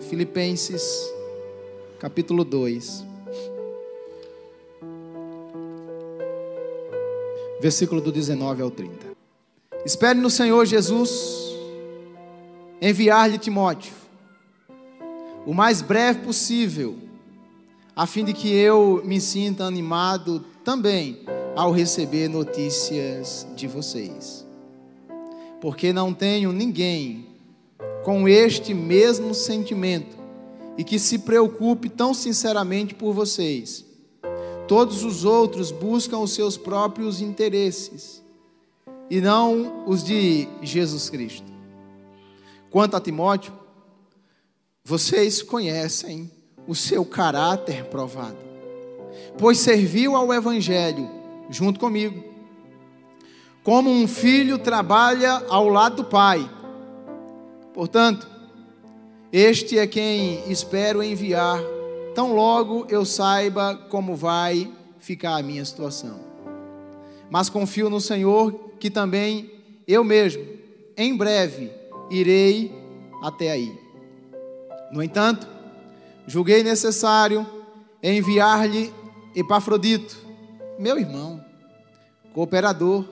Filipenses, capítulo 2, versículo do 19 ao 30. Espere no Senhor Jesus enviar-lhe Timóteo o mais breve possível, a fim de que eu me sinta animado também ao receber notícias de vocês. Porque não tenho ninguém com este mesmo sentimento e que se preocupe tão sinceramente por vocês. Todos os outros buscam os seus próprios interesses e não os de Jesus Cristo. Quanto a Timóteo, vocês conhecem o seu caráter provado, pois serviu ao Evangelho junto comigo. Como um filho trabalha ao lado do pai. Portanto, este é quem espero enviar, tão logo eu saiba como vai ficar a minha situação. Mas confio no Senhor que também eu mesmo, em breve, irei até aí. No entanto, julguei necessário enviar-lhe Epafrodito, meu irmão, cooperador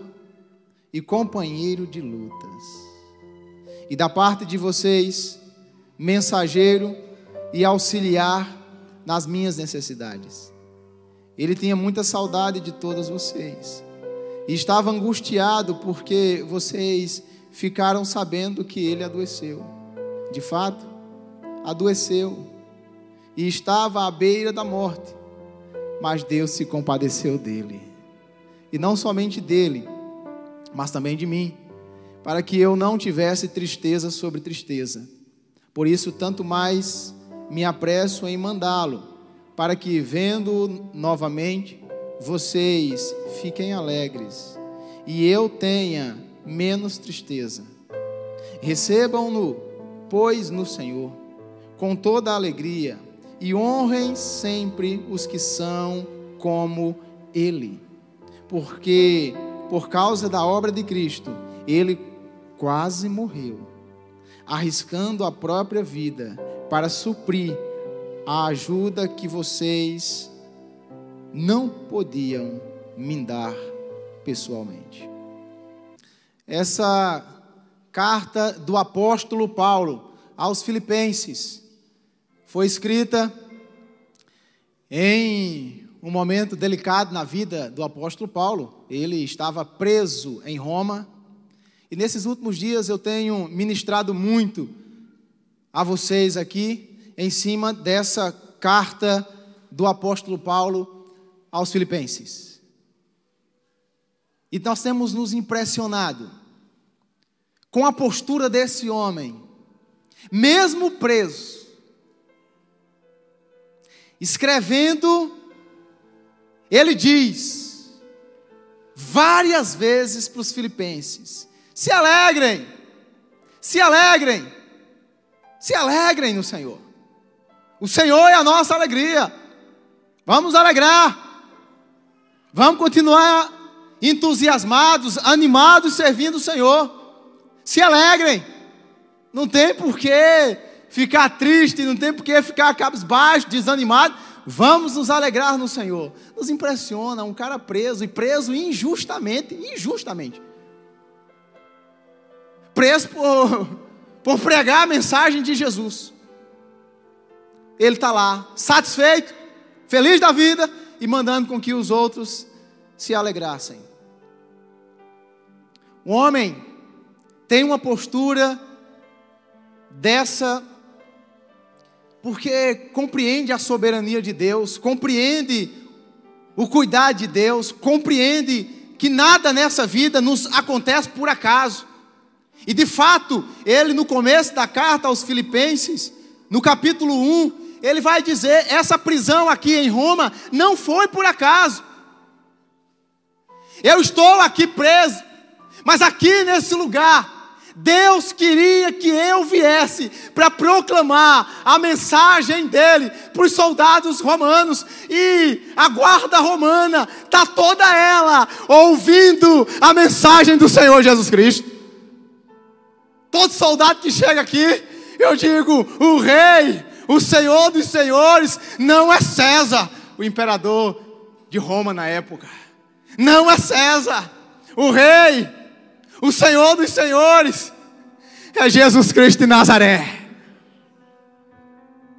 e companheiro de lutas, e da parte de vocês, mensageiro e auxiliar nas minhas necessidades. Ele tinha muita saudade de todas vocês e estava angustiado porque vocês ficaram sabendo que ele adoeceu. De fato, adoeceu e estava à beira da morte, mas Deus se compadeceu dele, e não somente dele, mas também de mim, para que eu não tivesse tristeza sobre tristeza. Por isso, tanto mais me apresso em mandá-lo, para que, vendo-o novamente, vocês fiquem alegres e eu tenha menos tristeza. Recebam-no, pois, no Senhor, com toda a alegria, e honrem sempre os que são como ele, porque por causa da obra de Cristo, ele quase morreu, arriscando a própria vida para suprir a ajuda que vocês não podiam me dar pessoalmente. Essa carta do apóstolo Paulo aos Filipenses foi escrita em um momento delicado na vida do apóstolo Paulo. Ele estava preso em Roma, e nesses últimos dias eu tenho ministrado muito a vocês aqui em cima dessa carta do apóstolo Paulo aos Filipenses. E nós temos nos impressionado com a postura desse homem, mesmo preso, escrevendo. Ele diz várias vezes para os filipenses: se alegrem, se alegrem, se alegrem no Senhor. O Senhor é a nossa alegria. Vamos alegrar. Vamos continuar entusiasmados, animados, servindo o Senhor. Se alegrem. Não tem por que ficar triste, não tem por que ficar cabisbaixo, desanimado. Vamos nos alegrar no Senhor. Nos impressiona um cara preso, e preso injustamente, preso por pregar a mensagem de Jesus. Ele está lá, satisfeito, feliz da vida, e mandando com que os outros se alegrassem. O homem tem uma postura dessa porque compreende a soberania de Deus, compreende o cuidado de Deus, compreende que nada nessa vida nos acontece por acaso. E de fato, ele no começo da carta aos Filipenses, no capítulo 1, ele vai dizer: essa prisão aqui em Roma não foi por acaso. Eu estou aqui preso, mas aqui nesse lugar, Deus queria que eu viesse para proclamar a mensagem dele para os soldados romanos. E a guarda romana está toda ela ouvindo a mensagem do Senhor Jesus Cristo. Todo soldado que chega aqui, Eu digo, o rei, o Senhor dos senhores, não é César, o imperador de Roma na época. Não é César. O rei, o Senhor dos senhores, é Jesus Cristo de Nazaré.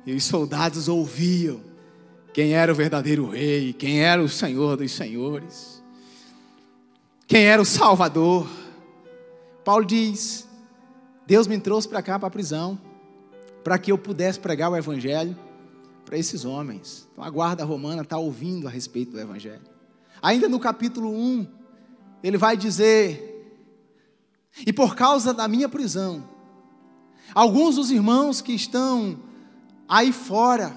E os soldados ouviam quem era o verdadeiro rei, quem era o Senhor dos senhores, quem era o Salvador. Paulo diz, Deus me trouxe para cá, para a prisão, para que eu pudesse pregar o evangelho para esses homens. Então a guarda romana está ouvindo a respeito do evangelho. Ainda no capítulo 1, ele vai dizer, e por causa da minha prisão, alguns dos irmãos que estão aí fora,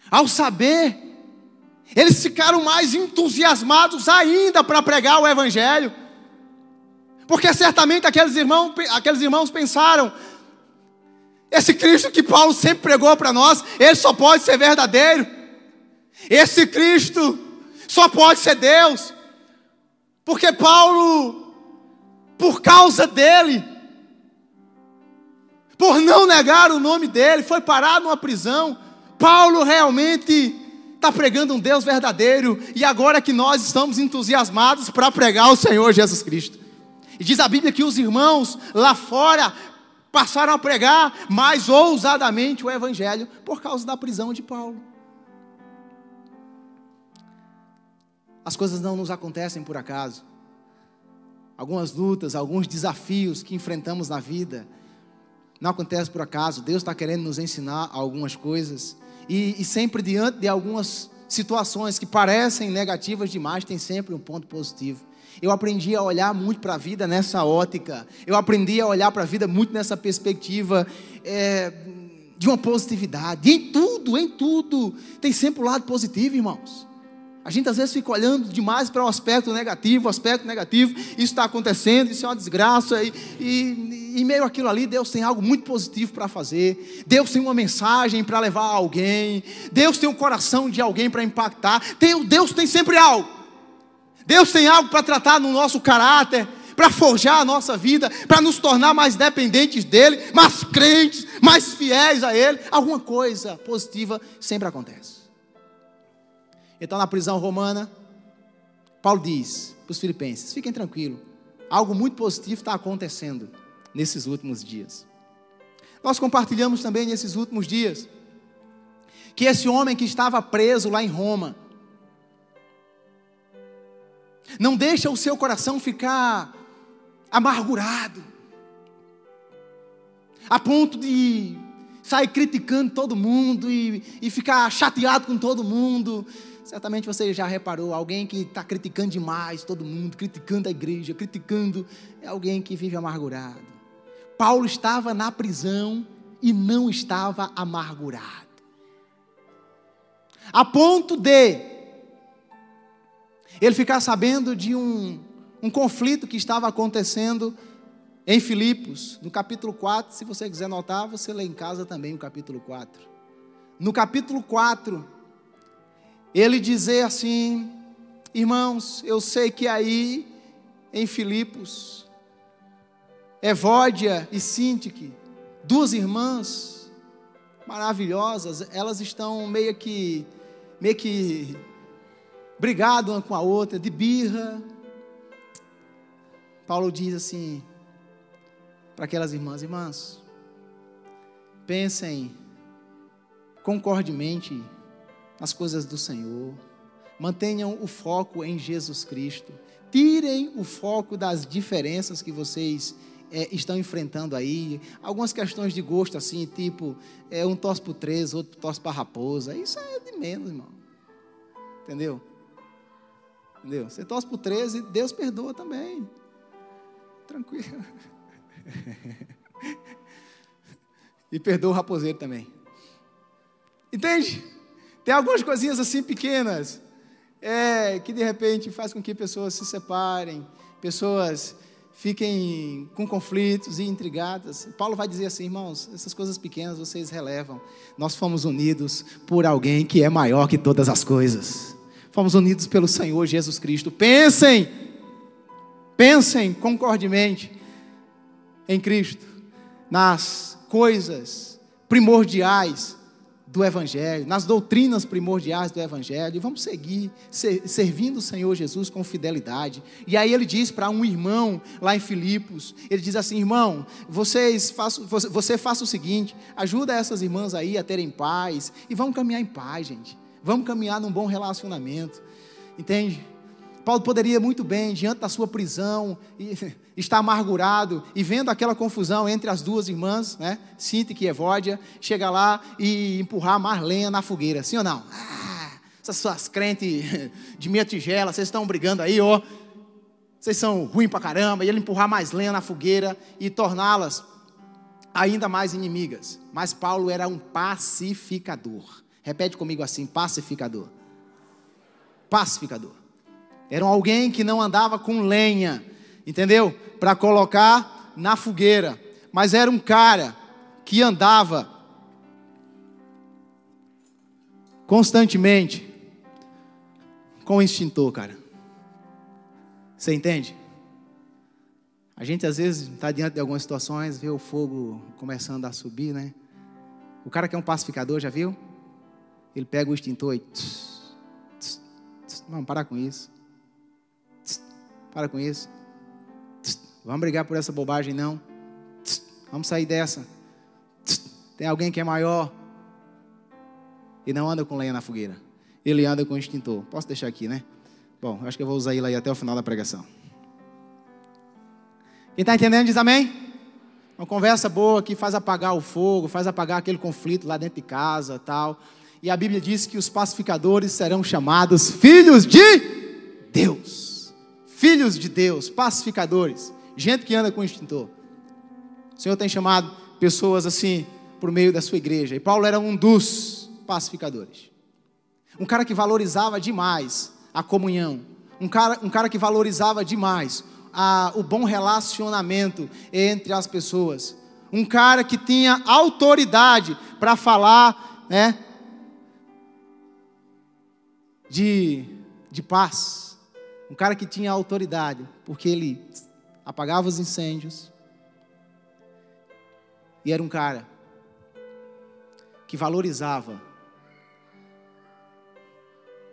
ao saber, eles ficaram mais entusiasmados ainda para pregar o evangelho, porque certamente aqueles irmãos pensaram, esse Cristo que Paulo sempre pregou para nós, ele só pode ser verdadeiro, esse Cristo só pode ser Deus, porque Paulo, por causa dele, por não negar o nome dele, foi parado numa prisão. Paulo realmente está pregando um Deus verdadeiro, e agora que nós estamos entusiasmados para pregar o Senhor Jesus Cristo. E diz a Bíblia que os irmãos lá fora passaram a pregar mais ousadamente o evangelho por causa da prisão de Paulo. As coisas não nos acontecem por acaso. Algumas lutas, alguns desafios que enfrentamos na vida não acontecem por acaso. Deus está querendo nos ensinar algumas coisas. E sempre diante de algumas situações que parecem negativas demais, tem sempre um ponto positivo. Eu aprendi a olhar muito para a vida nessa ótica. Eu aprendi a olhar para a vida muito nessa perspectiva de uma positividade. E em tudo, tem sempre o lado positivo, irmãos. A gente às vezes fica olhando demais para o aspecto negativo, isso está acontecendo, isso é uma desgraça, e em meio àquilo ali, Deus tem algo muito positivo para fazer, Deus tem uma mensagem para levar a alguém, Deus tem um coração de alguém para impactar, Deus tem sempre algo, Deus tem algo para tratar no nosso caráter, para forjar a nossa vida, para nos tornar mais dependentes dEle, mais crentes, mais fiéis a Ele. Alguma coisa positiva sempre acontece. Então, na prisão romana, Paulo diz para os filipenses, fiquem tranquilos, algo muito positivo está acontecendo nesses últimos dias. Nós compartilhamos também nesses últimos dias, que esse homem que estava preso lá em Roma, não deixa o seu coração ficar amargurado, a ponto de sair criticando todo mundo e ficar chateado com todo mundo. Certamente você já reparou, alguém que está criticando demais todo mundo, criticando a igreja, é alguém que vive amargurado. Paulo estava na prisão e não estava amargurado, a ponto de ele ficar sabendo de um conflito que estava acontecendo em Filipos, no capítulo 4, se você quiser notar, você lê em casa também o capítulo 4. No capítulo 4, ele dizer assim, irmãos, eu sei que aí em Filipos, Evódia e Sintique, duas irmãs maravilhosas, elas estão meio que brigadas uma com a outra, de birra. Paulo diz assim para aquelas irmãs, pensem concordemente nas coisas do Senhor, mantenham o foco em Jesus Cristo, tirem o foco das diferenças que vocês estão enfrentando aí, algumas questões de gosto assim, tipo, um torce para o 13, outro torce para a raposa, isso é de menos, irmão, entendeu? Você torce para o 13, Deus perdoa também, tranquilo, e perdoa o raposeiro também, entende? Tem algumas coisinhas assim pequenas, que de repente faz com que pessoas se separem, pessoas fiquem com conflitos e intrigadas. Paulo vai dizer assim, irmãos, essas coisas pequenas vocês relevam. Nós fomos unidos por alguém que é maior que todas as coisas. Fomos unidos pelo Senhor Jesus Cristo. Pensem concordemente em Cristo. nas coisas primordiais do Evangelho, nas doutrinas primordiais do Evangelho, e vamos seguir servindo o Senhor Jesus com fidelidade. E aí ele diz para um irmão lá em Filipos, ele diz assim: irmão, você faça o seguinte, ajuda essas irmãs aí a terem paz, e vamos caminhar em paz, gente, vamos caminhar num bom relacionamento, entende? Paulo poderia muito bem, diante da sua prisão, estar amargurado e vendo aquela confusão entre as duas irmãs, né, Sintique e Evódia, chegar lá e empurrar mais lenha na fogueira, sim ou não? Essas suas crentes de meia tigela, vocês estão brigando aí, ó, vocês são ruins pra caramba, e ele empurrar mais lenha na fogueira e torná-las ainda mais inimigas. Mas Paulo era um pacificador. Repete comigo assim: pacificador. Pacificador. Era alguém que não andava com lenha, entendeu? Para colocar na fogueira. Mas era um cara que andava constantemente com o extintor, cara. Você entende? A gente às vezes está diante de algumas situações, vê o fogo começando a subir, né? O cara que é um pacificador, já viu? Ele pega o extintor e... Vamos parar com isso. Para com isso. Vamos brigar por essa bobagem não. Vamos sair dessa. Tem alguém que é maior e não anda com lenha na fogueira. Ele anda com extintor. Posso deixar aqui, né? Bom, acho que eu vou usar ele aí até o final da pregação. Quem está entendendo diz amém? Uma conversa boa que faz apagar o fogo, faz apagar aquele conflito lá dentro de casa, tal. E a Bíblia diz que os pacificadores serão chamados filhos de Deus. Filhos de Deus, pacificadores, gente que anda com extintor. O Senhor tem chamado pessoas assim por meio da sua igreja, e Paulo era um dos pacificadores. Um cara que valorizava demais a comunhão, um cara que valorizava demais o bom relacionamento entre as pessoas, um cara que tinha autoridade para falar, né, de paz. Um cara que tinha autoridade, porque ele apagava os incêndios. E era um cara que valorizava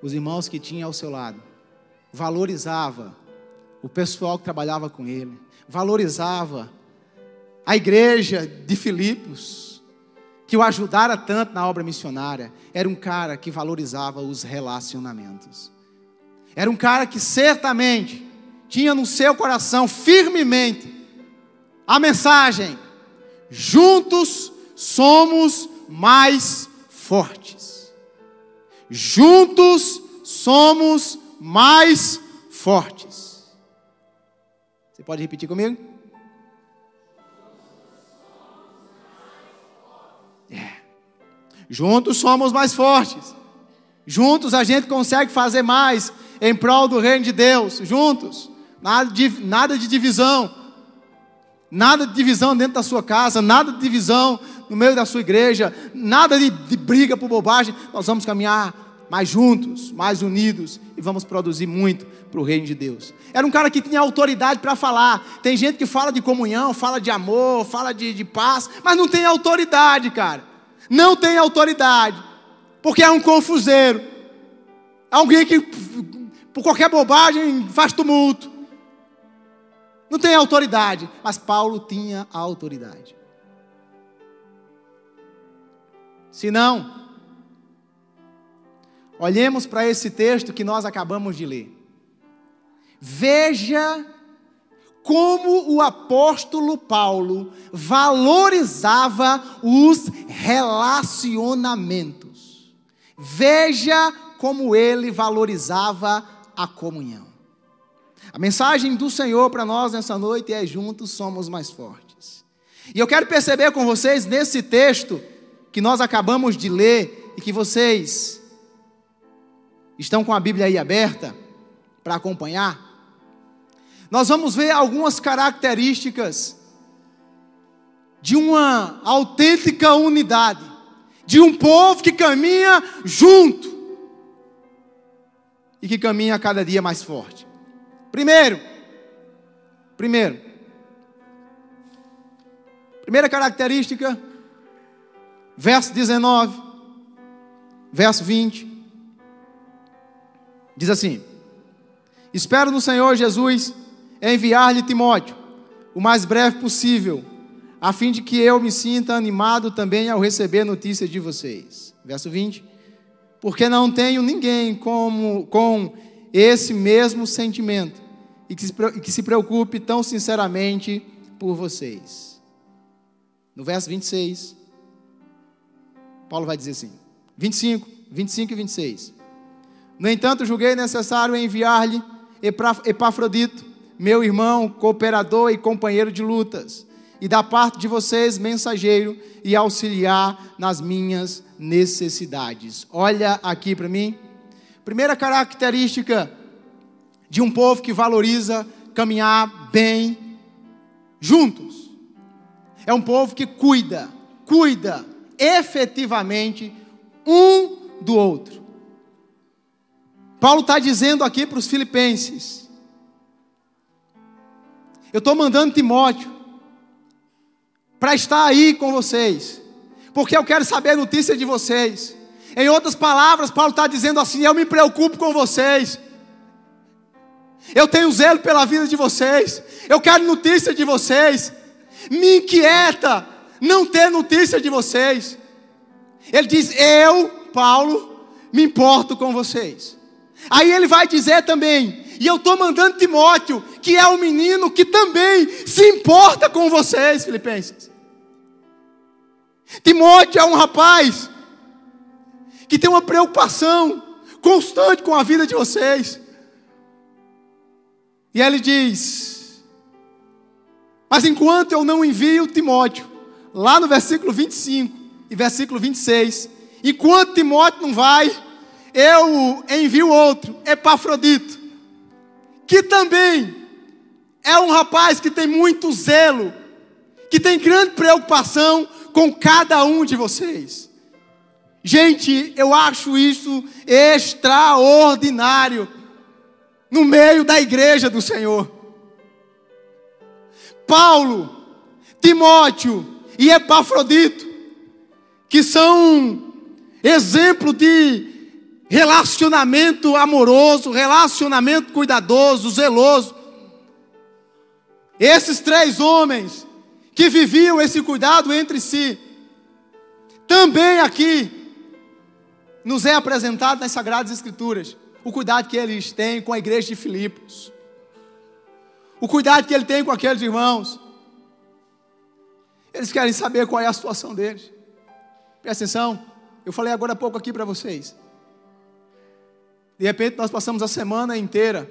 os irmãos que tinha ao seu lado. Valorizava o pessoal que trabalhava com ele. Valorizava a igreja de Filipos, que o ajudara tanto na obra missionária. Era um cara que valorizava os relacionamentos. Era um cara que certamente tinha no seu coração firmemente a mensagem: juntos somos mais fortes. Juntos somos mais fortes. Você pode repetir comigo? Juntos somos mais fortes. Juntos a gente consegue fazer mais em prol do reino de Deus. Juntos. Nada de divisão. Nada de divisão dentro da sua casa. Nada de divisão no meio da sua igreja. Nada de briga por bobagem. Nós vamos caminhar mais juntos, mais unidos, e vamos produzir muito para o reino de Deus. Era um cara que tinha autoridade para falar. Tem gente que fala de comunhão, fala de amor, fala de paz, mas não tem autoridade, cara. Não tem autoridade, porque é um confuseiro, é alguém que por qualquer bobagem faz tumulto. Não tem autoridade, mas Paulo tinha a autoridade. Se não, olhemos para esse texto que nós acabamos de ler. Veja como o apóstolo Paulo valorizava os relacionamentos. Veja como ele valorizava a comunhão. A mensagem do Senhor para nós nessa noite é: juntos somos mais fortes. E eu quero perceber com vocês nesse texto que nós acabamos de ler, e que vocês estão com a Bíblia aí aberta para acompanhar. Nós vamos ver algumas características de uma autêntica unidade, de um povo que caminha junto e que caminha cada dia mais forte. Primeiro, Primeira característica, verso 19, verso 20, diz assim: espero no Senhor Jesus enviar-lhe Timóteo o mais breve possível, a fim de que eu me sinta animado também ao receber notícias de vocês. Verso 20, porque não tenho ninguém com esse mesmo sentimento e que se preocupe tão sinceramente por vocês. No verso 26, Paulo vai dizer assim, 25 e 26. No entanto, julguei necessário enviar-lhe Epafrodito, meu irmão, cooperador e companheiro de lutas, e da parte de vocês, mensageiro e auxiliar nas minhas necessidades. Olha aqui para mim. Primeira característica de um povo que valoriza caminhar bem juntos. É um povo que cuida efetivamente um do outro. Paulo está dizendo aqui para os filipenses: eu estou mandando Timóteo para estar aí com vocês, porque eu quero saber a notícia de vocês. Em outras palavras, Paulo está dizendo assim: eu me preocupo com vocês, eu tenho zelo pela vida de vocês, eu quero notícia de vocês. Me inquieta não ter notícia de vocês. Ele diz: eu, Paulo, me importo com vocês. Aí ele vai dizer também: e eu estou mandando Timóteo, que é um menino que também se importa com vocês, filipenses. Timóteo é um rapaz que tem uma preocupação constante com a vida de vocês. E ele diz: mas enquanto eu não envio Timóteo, lá no versículo 25 e versículo 26, enquanto Timóteo não vai, eu envio outro, Epafrodito, que também é um rapaz que tem muito zelo, que tem grande preocupação com cada um de vocês. Gente, eu acho isso extraordinário no meio da igreja do Senhor. Paulo, Timóteo e Epafrodito, que são exemplo de relacionamento amoroso, relacionamento cuidadoso, zeloso. Esses três homens que viviam esse cuidado entre si, também aqui nos é apresentado nas Sagradas Escrituras o cuidado que eles têm com a igreja de Filipos, o cuidado que ele tem com aqueles irmãos. Eles querem saber qual é a situação deles. Presta atenção, eu falei agora há pouco aqui para vocês. De repente nós passamos a semana inteira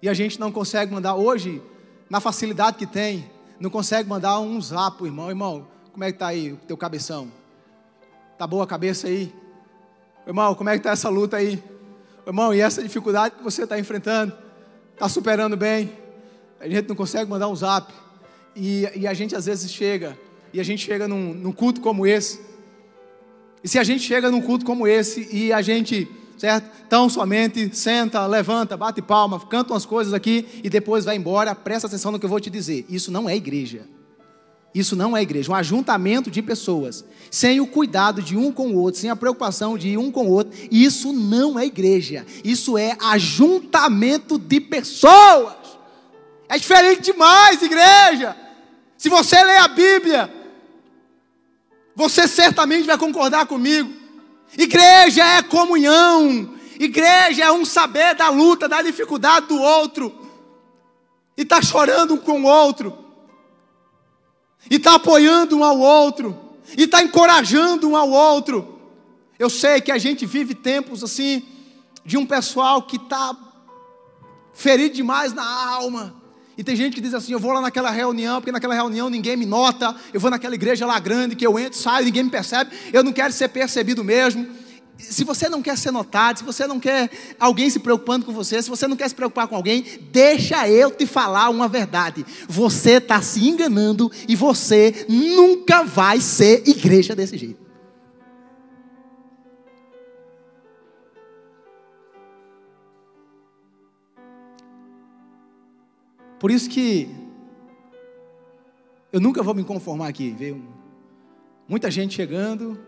e a gente não consegue mandar, hoje, na facilidade que tem, não consegue mandar um zap pro irmão: irmão, como é que está aí o teu cabeção? Tá boa a cabeça aí? Irmão, como é que está essa luta aí? Irmão, e essa dificuldade que você está enfrentando? Está superando bem? A gente não consegue mandar um zap. E a gente às vezes chega, e a gente chega num culto como esse. E se a gente chega num culto como esse, e a gente, certo? Tão somente senta, levanta, bate palma, canta umas coisas aqui, e depois vai embora, presta atenção no que eu vou te dizer. Isso não é igreja. Isso não é igreja. Um ajuntamento de pessoas, sem o cuidado de um com o outro, sem a preocupação de um com o outro, isso não é igreja. Isso é ajuntamento de pessoas. É diferente demais, igreja. Se você ler a Bíblia, você certamente vai concordar comigo. Igreja é comunhão. Igreja é um saber da luta, da dificuldade do outro, e está chorando um com o outro, e está apoiando um ao outro, e está encorajando um ao outro. Eu sei que a gente vive tempos assim, de um pessoal que está ferido demais na alma. E tem gente que diz assim: eu vou lá naquela reunião, porque naquela reunião ninguém me nota. Eu vou naquela igreja lá grande, que eu entro, saio, ninguém me percebe. Eu não quero ser percebido mesmo. Se você não quer ser notado, se você não quer alguém se preocupando com você, se você não quer se preocupar com alguém, deixa eu te falar uma verdade: você está se enganando e você nunca vai ser igreja desse jeito. Por isso que Eu nunca vou me conformar aqui, viu? Muita gente chegando,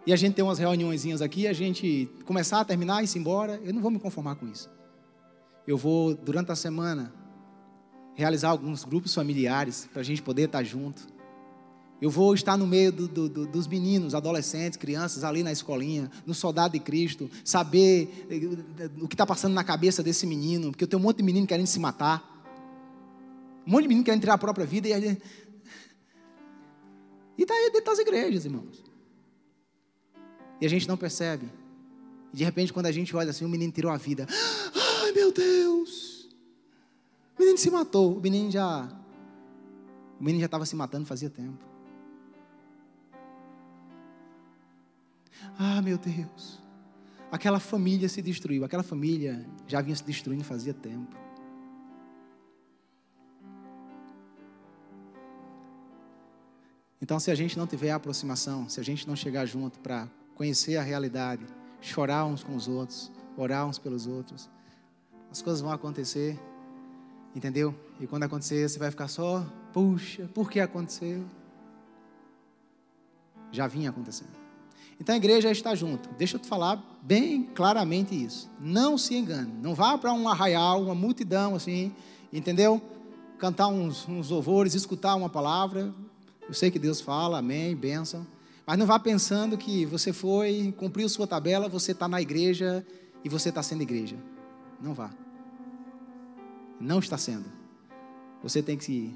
e a gente tem umas reuniõezinhas aqui, a gente começar a terminar e ir embora. Eu não vou me conformar com isso. Eu vou, durante a semana, realizar alguns grupos familiares, para a gente poder estar junto. Eu vou estar no meio dos meninos, adolescentes, crianças, ali na escolinha, no Soldado de Cristo, saber o que está passando na cabeça desse menino, porque eu tenho um monte de menino querendo se matar, um monte de menino querendo tirar a própria vida, e está aí dentro das igrejas, irmãos. E a gente não percebe. E de repente, quando a gente olha assim, o menino tirou a vida. Ai, meu Deus! O menino se matou. O menino já estava se matando fazia tempo. Ah, meu Deus! Aquela família se destruiu. Aquela família já vinha se destruindo fazia tempo. Então, se a gente não tiver a aproximação, se a gente não chegar junto para conhecer a realidade, chorar uns com os outros, orar uns pelos outros, as coisas vão acontecer, entendeu? E quando acontecer, você vai ficar só, puxa, por que aconteceu? Já vinha acontecendo. Então a igreja está junto. Deixa eu te falar bem claramente isso. Não se engane. Não vá para um arraial, uma multidão assim, entendeu? Cantar uns louvores, escutar uma palavra. Eu sei que Deus fala, amém, bênção. Mas não vá pensando que você foi, cumpriu sua tabela, você está na igreja e você está sendo igreja. Não vá. Não está sendo. Você tem que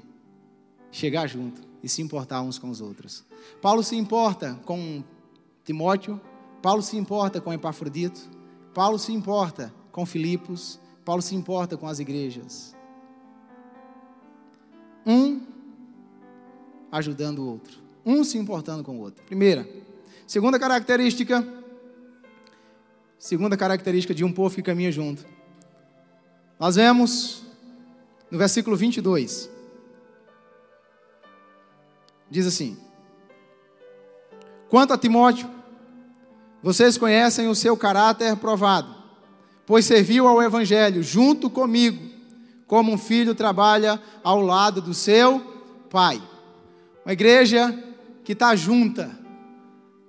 chegar junto e se importar uns com os outros. Paulo se importa com Timóteo, Paulo se importa com Epafrodito, Paulo se importa com Filipos, Paulo se importa com as igrejas. Um ajudando o outro, um se importando com o outro. Segunda característica de um povo que caminha junto. Nós vemos no versículo 22, diz assim: quanto a Timóteo, vocês conhecem o seu caráter provado, pois serviu ao Evangelho junto comigo, como um filho trabalha ao lado do seu pai. Uma igreja que está junta,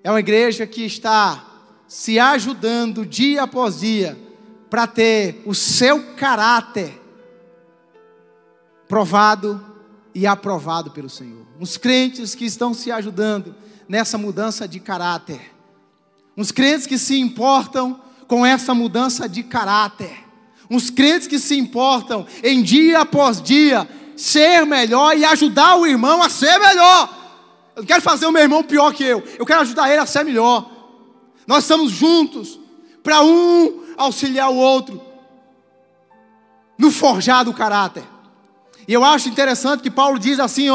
é uma igreja que está se ajudando dia após dia, para ter o seu caráter provado e aprovado pelo Senhor. Uns crentes que estão se ajudando nessa mudança de caráter. Uns crentes que se importam com essa mudança de caráter. Uns crentes que se importam em dia após dia ser melhor e ajudar o irmão a ser melhor. Eu não quero fazer o meu irmão pior que eu quero ajudar ele a ser melhor. Nós estamos juntos para um auxiliar o outro no forjar do caráter. E eu acho interessante que Paulo diz assim,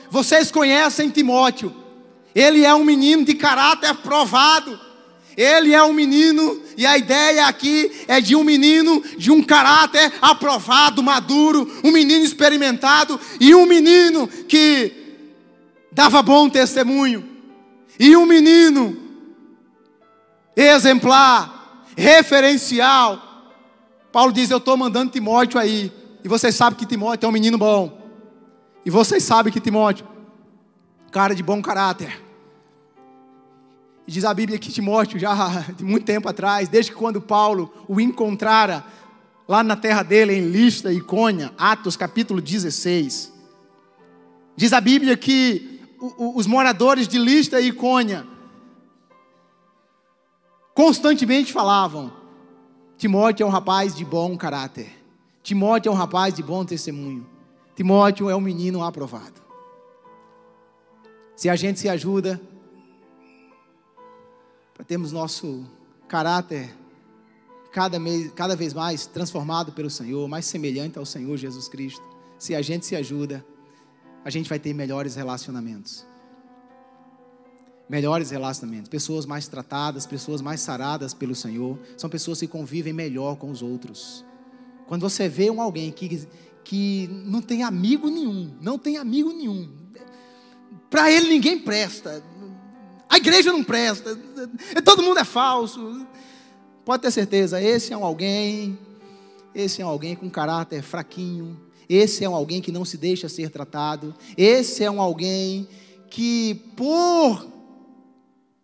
vocês conhecem Timóteo, ele é um menino de caráter provado, ele é um menino, e a ideia aqui é de um menino de um caráter aprovado, maduro, um menino experimentado, e um menino que dava bom testemunho, e um menino exemplar, referencial. Paulo diz, eu estou mandando Timóteo aí, e vocês sabem que Timóteo é um menino bom, e vocês sabem que Timóteo, cara de bom caráter. E diz a Bíblia que Timóteo, já de muito tempo atrás, desde que quando Paulo o encontrara lá na terra dele, em Listra e Icônia, Atos capítulo 16, diz a Bíblia que os moradores de Listra e Icônia constantemente falavam, Timóteo é um rapaz de bom caráter, Timóteo é um rapaz de bom testemunho, Timóteo é um menino aprovado. Se a gente se ajuda para termos nosso caráter cada vez mais transformado pelo Senhor, mais semelhante ao Senhor Jesus Cristo, se a gente se ajuda, a gente vai ter melhores relacionamentos. Melhores relacionamentos, pessoas mais tratadas, pessoas mais saradas pelo Senhor, são pessoas que convivem melhor com os outros. Quando você vê alguém que não tem amigo nenhum, para ele ninguém presta, a igreja não presta, todo mundo é falso, pode ter certeza, esse é alguém com caráter fraquinho, Esse é um alguém que não se deixa ser tratado. Esse é um alguém que, por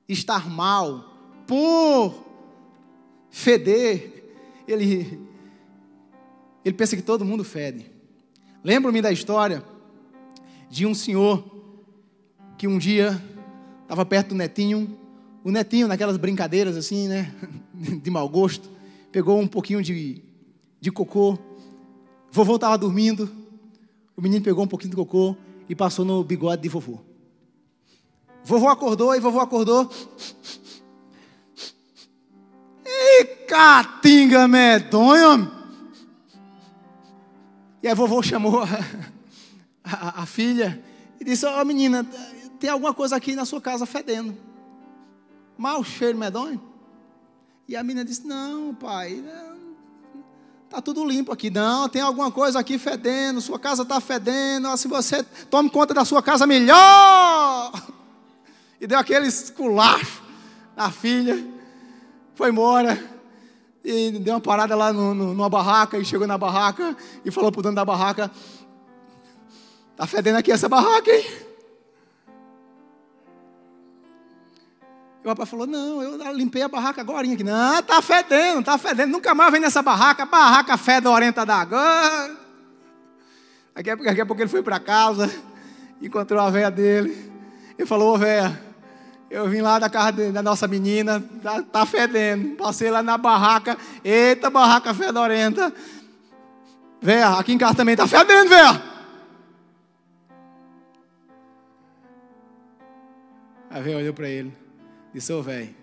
estar mal, por feder, ele pensa que todo mundo fede. Lembro-me da história de um senhor que um dia estava perto do netinho. O netinho, naquelas brincadeiras assim, né, de mau gosto, pegou um pouquinho de cocô. Vovô estava dormindo. O menino pegou um pouquinho de cocô e passou no bigode de vovô. Vovô acordou. Ei, catinga medonha! E aí vovô chamou a filha e disse: ó, menina, tem alguma coisa aqui na sua casa fedendo. Mau cheiro medonho? E a menina disse: não, pai, está tudo limpo aqui. Não, tem alguma coisa aqui fedendo, sua casa está fedendo. Se você tome conta da sua casa melhor. E deu aquele esculacho na filha. Foi embora. E deu uma parada lá numa barraca. E chegou na barraca e falou para o dono da barraca: está fedendo aqui essa barraca, hein? E o rapaz falou: não, eu limpei a barraca agora aqui. Não, está fedendo. Nunca mais vem nessa barraca. Barraca fedorenta d'água. Daqui a pouco ele foi para casa, encontrou a véia dele e falou: ô véia, eu vim lá da casa da nossa menina, tá fedendo. Passei lá na barraca. Eita, barraca fedorenta. Véia, aqui em casa também tá fedendo, véia. A véia olhou para ele. Disse: ô velho,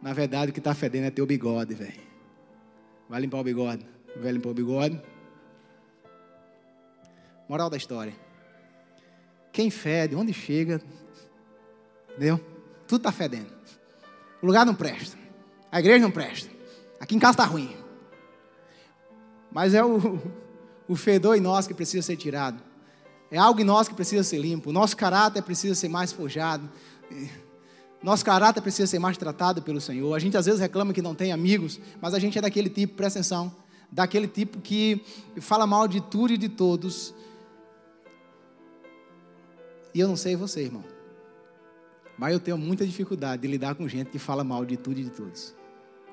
na verdade o que está fedendo é teu bigode, velho. Vai limpar o bigode. O velho limpou o bigode. Moral da história: quem fede, onde chega, entendeu? Tudo está fedendo. O lugar não presta, a igreja não presta, aqui em casa está ruim. Mas é o fedor em nós que precisa ser tirado. É algo em nós que precisa ser limpo. O nosso caráter precisa ser mais forjado. Nosso caráter precisa ser mais tratado pelo Senhor. A gente às vezes reclama que não tem amigos, mas a gente é daquele tipo, presta atenção, daquele tipo que fala mal de tudo e de todos. E eu não sei você, irmão, mas eu tenho muita dificuldade de lidar com gente que fala mal de tudo e de todos.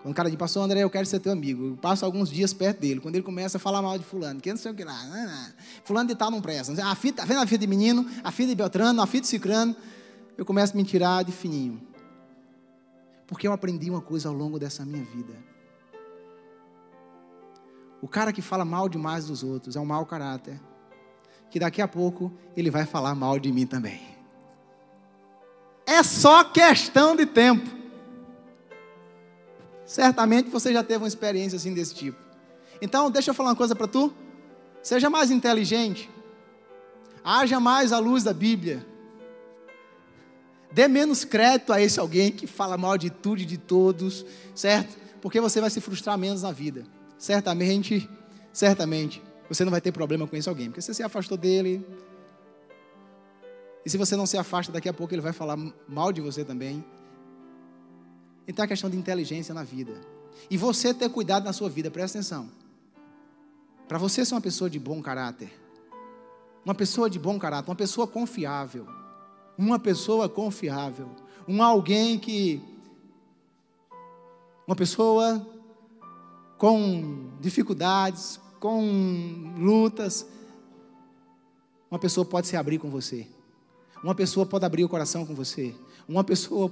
Quando o cara diz: pastor André, eu quero ser teu amigo, eu passo alguns dias perto dele. Quando ele começa a falar mal de fulano, que não sei o que lá, fulano de tal não presta, tá vendo a filha de menino, a filha de Beltrano, a filha de Cicrano, eu começo a me tirar de fininho. Porque eu aprendi uma coisa ao longo dessa minha vida: o cara que fala mal demais dos outros é um mau caráter, que daqui a pouco ele vai falar mal de mim também. É só questão de tempo. Certamente você já teve uma experiência assim desse tipo. Então deixa eu falar uma coisa para tu: seja mais inteligente, haja mais à luz da Bíblia. Dê menos crédito a esse alguém que fala mal de tudo e de todos, certo? Porque você vai se frustrar menos na vida. Certamente, você não vai ter problema com esse alguém, porque você se afastou dele. E se você não se afasta, daqui a pouco ele vai falar mal de você também. Então é questão de inteligência na vida. E você ter cuidado na sua vida, presta atenção. Para você ser uma pessoa de bom caráter, uma pessoa confiável, uma pessoa com dificuldades, com lutas, uma pessoa pode se abrir com você, uma pessoa pode abrir o coração com você, uma pessoa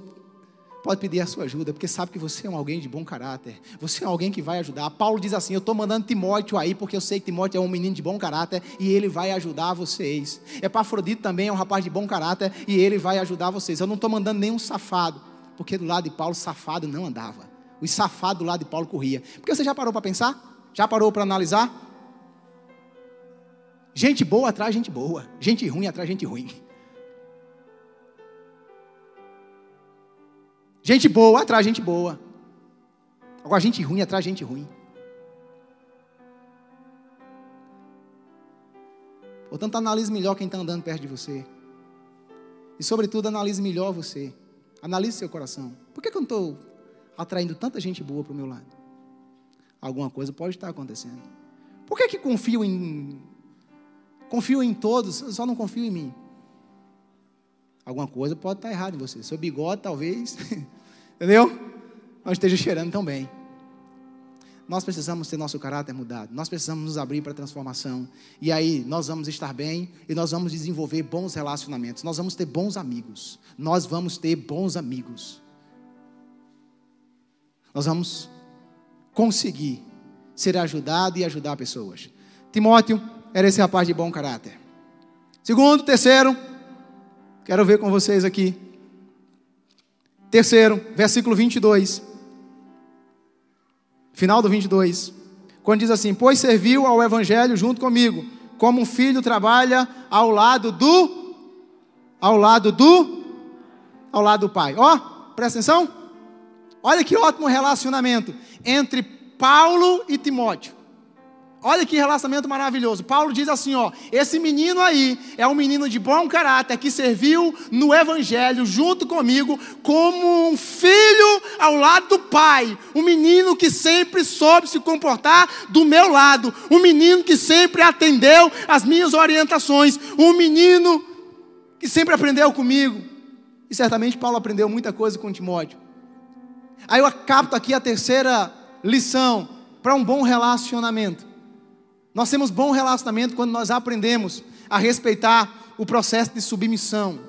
pode pedir a sua ajuda, porque sabe que você é alguém de bom caráter, você é alguém que vai ajudar. Paulo diz assim: eu estou mandando Timóteo aí, porque eu sei que Timóteo é um menino de bom caráter, e ele vai ajudar vocês. Epafrodito também é um rapaz de bom caráter, e ele vai ajudar vocês. Eu não estou mandando nenhum safado, porque do lado de Paulo, safado não andava. Os safados do lado de Paulo corria. Porque você já parou para pensar? Já parou para analisar? Gente boa atrai gente boa, gente ruim atrai gente ruim. Gente boa atrai gente boa. Agora gente ruim atrai gente ruim. Portanto, analise melhor quem está andando perto de você. E sobretudo, analise melhor você. Analise seu coração. Por que eu não estou atraindo tanta gente boa para o meu lado? Alguma coisa pode estar acontecendo. Por que confio em todos, só não confio em mim? Alguma coisa pode estar errada em você. Seu bigode talvez, entendeu? Não esteja cheirando tão bem. Nós precisamos ter nosso caráter mudado. Nós precisamos nos abrir para a transformação. E aí nós vamos estar bem e nós vamos desenvolver bons relacionamentos. Nós vamos ter bons amigos. Nós vamos ter bons amigos. Nós vamos conseguir ser ajudado e ajudar pessoas. Timóteo era esse rapaz de bom caráter. Segundo, terceiro, quero ver com vocês aqui. Terceiro, versículo 22. Final do 22. Quando diz assim: pois serviu ao evangelho junto comigo, como um filho trabalha ao lado do pai. Ó, presta atenção. Olha que ótimo relacionamento entre Paulo e Timóteo. Olha que relacionamento maravilhoso. Paulo diz assim, ó: esse menino aí é um menino de bom caráter que serviu no evangelho junto comigo como um filho ao lado do pai. Um menino que sempre soube se comportar do meu lado. Um menino que sempre atendeu às minhas orientações. Um menino que sempre aprendeu comigo. E certamente Paulo aprendeu muita coisa com Timóteo. Aí eu capto aqui a terceira lição para um bom relacionamento. Nós temos bom relacionamento quando nós aprendemos a respeitar o processo de submissão.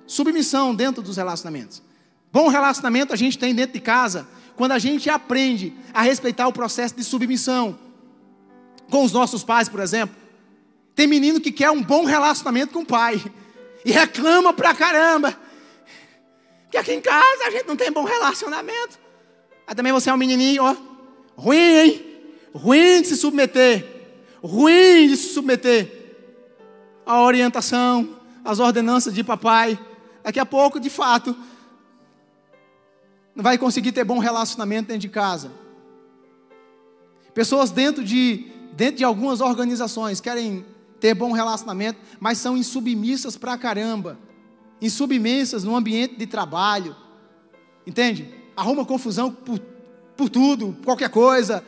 Submissão dentro dos relacionamentos. Bom relacionamento a gente tem dentro de casa quando a gente aprende a respeitar o processo de submissão. Com os nossos pais, por exemplo. Tem menino que quer um bom relacionamento com o pai e reclama pra caramba que aqui em casa a gente não tem bom relacionamento. Aí também você é um menininho, ó, ruim, hein? Ruim de se submeter. Ruim de se submeter à orientação, às ordenanças de papai. Daqui a pouco, de fato, não vai conseguir ter bom relacionamento dentro de casa. Pessoas dentro de algumas organizações querem ter bom relacionamento, mas são insubmissas pra caramba. Insubmissas no ambiente de trabalho. Entende? Arruma confusão por tudo, qualquer coisa.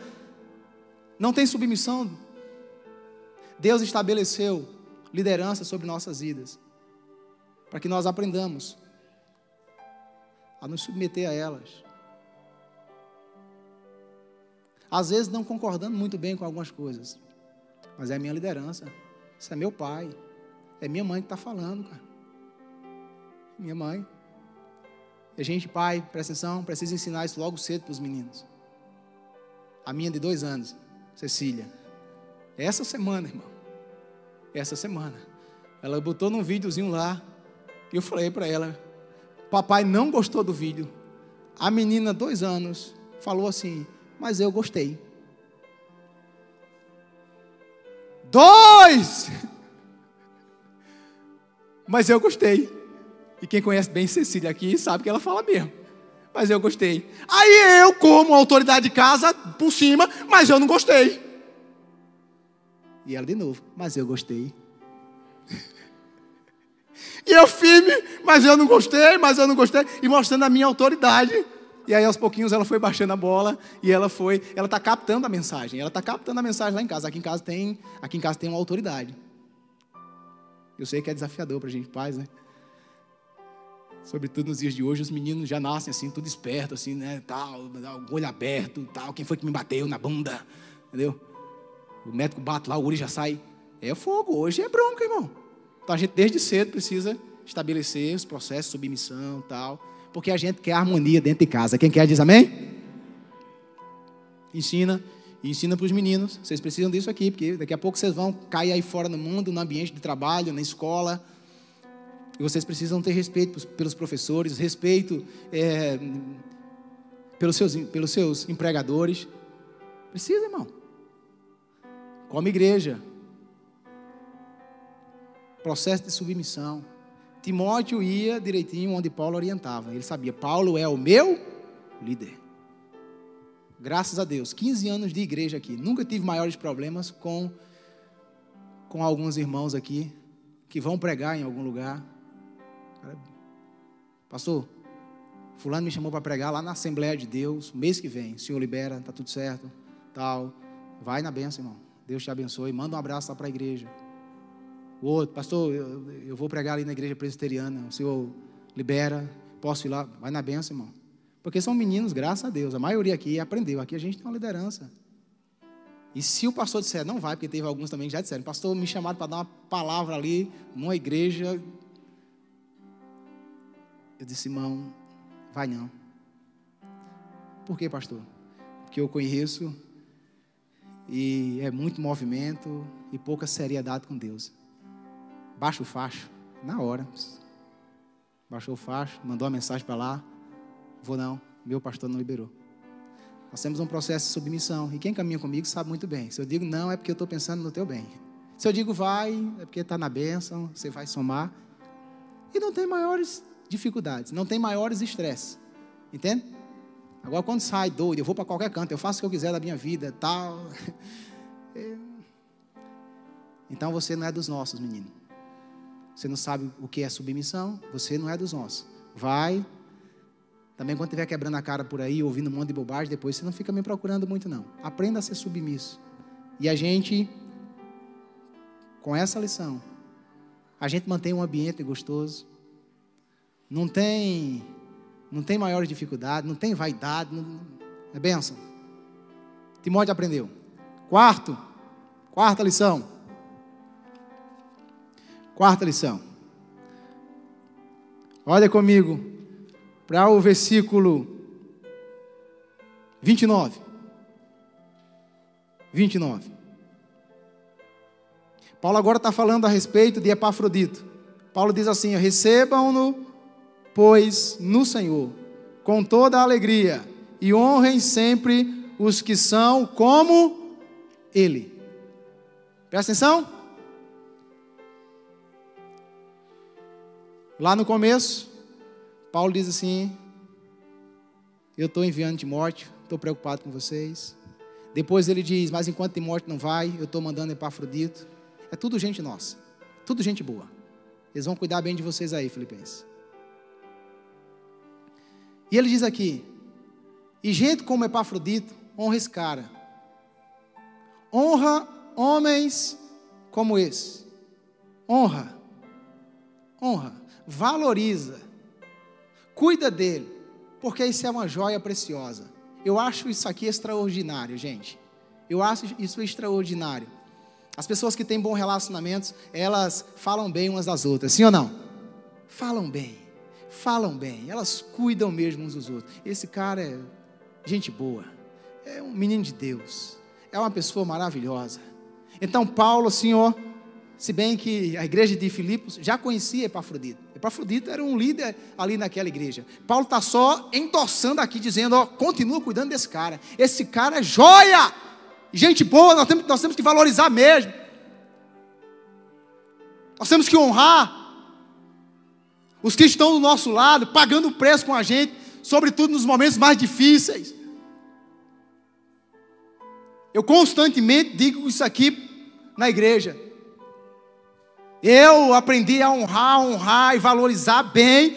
Não tem submissão. Deus estabeleceu liderança sobre nossas vidas, para que nós aprendamos a nos submeter a elas. Às vezes não concordando muito bem com algumas coisas, mas é a minha liderança, isso é meu pai, é minha mãe que está falando, cara. Minha mãe. E a gente, pai, presta atenção, precisa ensinar isso logo cedo para os meninos. A minha de 2 anos, Cecília, essa semana, irmão, ela botou num videozinho lá, e eu falei para ela: papai não gostou do vídeo. A menina, 2 anos, falou assim: mas eu gostei. 2! Mas eu gostei. E quem conhece bem Cecília aqui sabe que ela fala mesmo. Mas eu gostei. Aí eu, como autoridade de casa, por cima, mas eu não gostei. E ela de novo: mas eu gostei. E eu firme: mas eu não gostei. E mostrando a minha autoridade. E aí aos pouquinhos ela foi baixando a bola. E ela está captando a mensagem. Ela está captando a mensagem lá em casa. Aqui em casa tem uma autoridade. Eu sei que é desafiador para a gente, pais, né? Sobretudo nos dias de hoje, os meninos já nascem assim, tudo esperto, assim, né, tal, o olho aberto, tal, quem foi que me bateu na bunda, entendeu? O médico bate lá, o olho já sai, é fogo, hoje é bronca, irmão. Então a gente desde cedo precisa estabelecer os processos de submissão, tal, porque a gente quer harmonia dentro de casa. Quem quer diz amém? Ensina para os meninos, vocês precisam disso aqui, porque daqui a pouco vocês vão cair aí fora no mundo, no ambiente de trabalho, na escola. E vocês precisam ter respeito pelos professores, respeito pelos seus empregadores. Precisa, irmão. Como igreja. Processo de submissão. Timóteo ia direitinho onde Paulo orientava. Ele sabia: Paulo é o meu líder. Graças a Deus, 15 anos de igreja aqui. Nunca tive maiores problemas com alguns irmãos aqui que vão pregar em algum lugar. Pastor, fulano me chamou para pregar lá na Assembleia de Deus, mês que vem, o senhor libera, está tudo certo, tal, vai na bênção, irmão, Deus te abençoe. Manda um abraço lá para a igreja. O outro, pastor, eu vou pregar ali na igreja presbiteriana. O senhor libera, posso ir lá? Vai na benção, irmão. Porque são meninos, graças a Deus. A maioria aqui aprendeu. Aqui a gente tem uma liderança. E se o pastor disser, não vai, porque teve alguns também que já disseram, pastor, me chamaram para dar uma palavra ali, numa igreja. Eu disse, irmão, vai não. Por quê, pastor? Porque eu conheço e é muito movimento e pouca seriedade com Deus. Baixa o facho, na hora. Baixou o facho, mandou uma mensagem para lá. Vou não, meu pastor não liberou. Nós temos um processo de submissão. E quem caminha comigo sabe muito bem. Se eu digo não, é porque eu estou pensando no teu bem. Se eu digo vai, é porque está na bênção, você vai somar. E não tem maiores dificuldades, não tem maiores estresses. Entende? Agora quando sai doido, eu vou para qualquer canto, eu faço o que eu quiser da minha vida, tal. Então você não é dos nossos, menino. Você não sabe o que é submissão, você não é dos nossos. Vai. Também quando estiver quebrando a cara por aí, ouvindo um monte de bobagem, depois você não fica me procurando muito não. Aprenda a ser submisso. E a gente, com essa lição, a gente mantém um ambiente gostoso. Não tem maiores dificuldades, não tem vaidade, é bênção. Timóteo aprendeu. Quarta lição. Quarta lição. Olha comigo para o versículo 29. Paulo agora está falando a respeito de Epafrodito. Paulo diz assim, recebam-no, pois, no Senhor, com toda a alegria, e honrem sempre os que são como Ele. Presta atenção. Lá no começo, Paulo diz assim, eu estou enviando Timóteo, estou preocupado com vocês. Depois ele diz, mas enquanto Timóteo não vai, eu estou mandando Epafrodito. É tudo gente nossa, tudo gente boa. Eles vão cuidar bem de vocês aí, Filipenses. E ele diz aqui, e gente como Epafrodito, honra esse cara. Honra homens como esse. Honra. Valoriza. Cuida dele, porque isso é uma joia preciosa. Eu acho isso aqui extraordinário, gente. Eu acho isso extraordinário. As pessoas que têm bons relacionamentos, elas falam bem umas das outras, sim ou não? Falam bem, elas cuidam mesmo uns dos outros. Esse cara é gente boa, é um menino de Deus, é uma pessoa maravilhosa. Então Paulo, Senhor, se bem que a igreja de Filipos já conhecia Epafrodito. Epafrodito era um líder ali naquela igreja. Paulo está só endossando aqui, dizendo, continua cuidando desse cara. Esse cara é joia, gente boa, nós temos que valorizar mesmo. Nós temos que honrar os que estão do nosso lado, pagando o preço com a gente, sobretudo nos momentos mais difíceis. Eu constantemente digo isso aqui na igreja. Eu aprendi a honrar e valorizar bem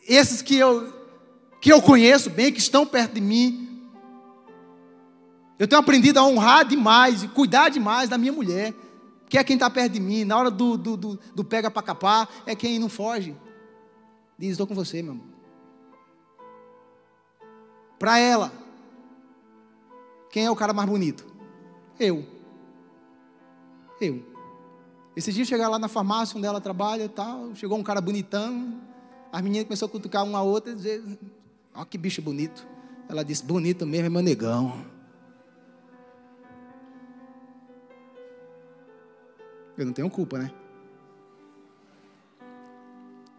esses que eu conheço bem, que estão perto de mim. Eu tenho aprendido a honrar demais e cuidar demais da minha mulher, que é quem está perto de mim. Na hora do pega para capar, é quem não foge. Diz, estou com você, meu amor. Para ela, quem é o cara mais bonito? Eu. Esse dia chegar lá na farmácia onde ela trabalha e tal, chegou um cara bonitão, as meninas começaram a cutucar uma a outra e dizer, ó que bicho bonito. Ela disse, bonito mesmo é meu negão. Eu não tenho culpa, né?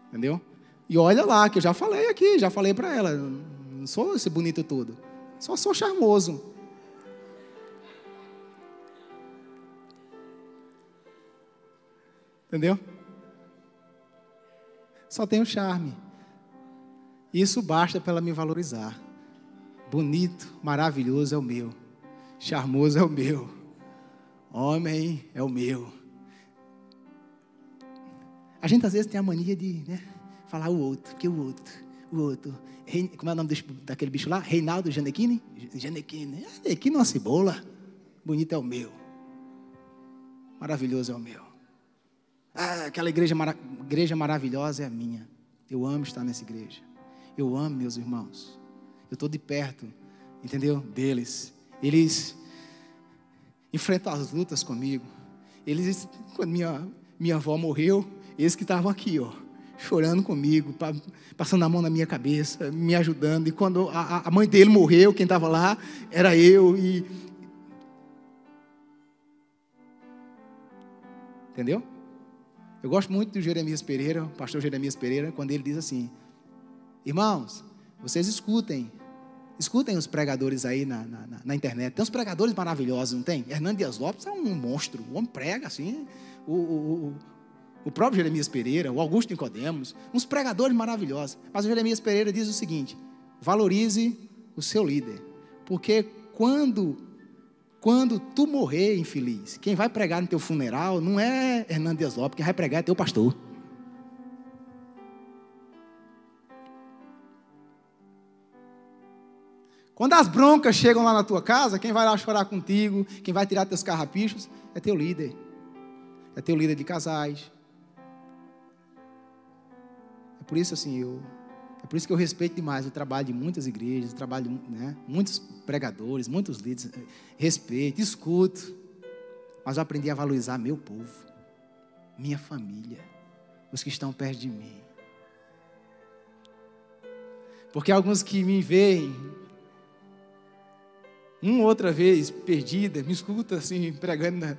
Entendeu? E olha lá, que eu já falei aqui, já falei para ela, não sou esse bonito todo, só sou charmoso. Entendeu? Só tenho charme. Isso basta para ela me valorizar. Bonito, maravilhoso é o meu. Charmoso é o meu. Homem é o meu. A gente às vezes tem a mania de falar o outro, que o outro. Como é o nome daquele bicho lá? Reinaldo Gianecchini? Gianecchini é uma cebola. Bonito é o meu. maravilhoso é o meu. Aquela igreja maravilhosa é a minha. Eu amo estar nessa igreja. Eu amo meus irmãos. Eu estou de perto, entendeu? Deles. Eles enfrentam as lutas comigo. Eles, quando minha avó morreu, eles que estavam aqui, ó, chorando comigo, passando a mão na minha cabeça, me ajudando. E quando a mãe dele morreu, quem estava lá era eu. Entendeu? Eu gosto muito do Jeremias Pereira, o pastor Jeremias Pereira, quando ele diz assim: irmãos, vocês escutem os pregadores aí na internet. Tem uns pregadores maravilhosos, não tem? Hernando Dias Lopes é um monstro. O homem prega assim. O próprio Jeremias Pereira, o Augusto Nicodemos, uns pregadores maravilhosos. Mas o Jeremias Pereira diz o seguinte: valorize o seu líder. Porque quando tu morrer, infeliz, quem vai pregar no teu funeral não é Hernando Dias Lopes, quem vai pregar é teu pastor. Quando as broncas chegam lá na tua casa, quem vai lá chorar contigo, quem vai tirar teus carrapichos, é teu líder. É teu líder de casais. É por isso assim, é por isso que eu respeito demais o trabalho de muitas igrejas, o trabalho de muitos pregadores, muitos líderes. Respeito, escuto. Mas eu aprendi a valorizar meu povo, minha família, os que estão perto de mim. Porque alguns que me veem uma outra vez perdida, me escuta assim, pregando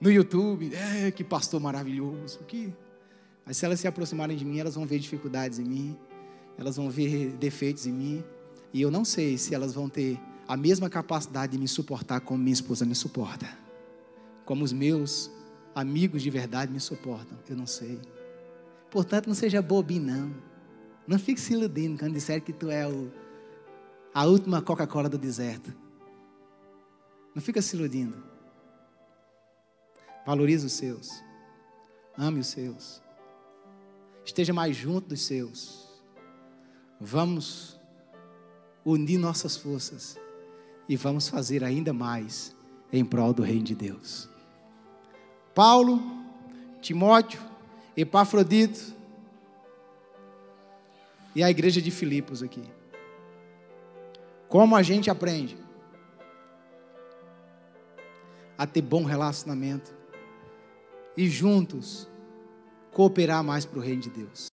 no YouTube, que pastor maravilhoso, mas se elas se aproximarem de mim, elas vão ver dificuldades em mim, elas vão ver defeitos em mim, e eu não sei se elas vão ter a mesma capacidade de me suportar como minha esposa me suporta, como os meus amigos de verdade me suportam, eu não sei. Portanto, não seja bobinho, não fique se iludindo quando disser que tu é a última Coca-Cola do deserto. Não fica se iludindo. Valorize os seus. Ame os seus. Esteja mais junto dos seus. Vamos unir nossas forças e vamos fazer ainda mais em prol do reino de Deus. Paulo, Timóteo, Epafrodito e a igreja de Filipos aqui. Como a gente aprende a ter bom relacionamento e juntos cooperar mais para o reino de Deus.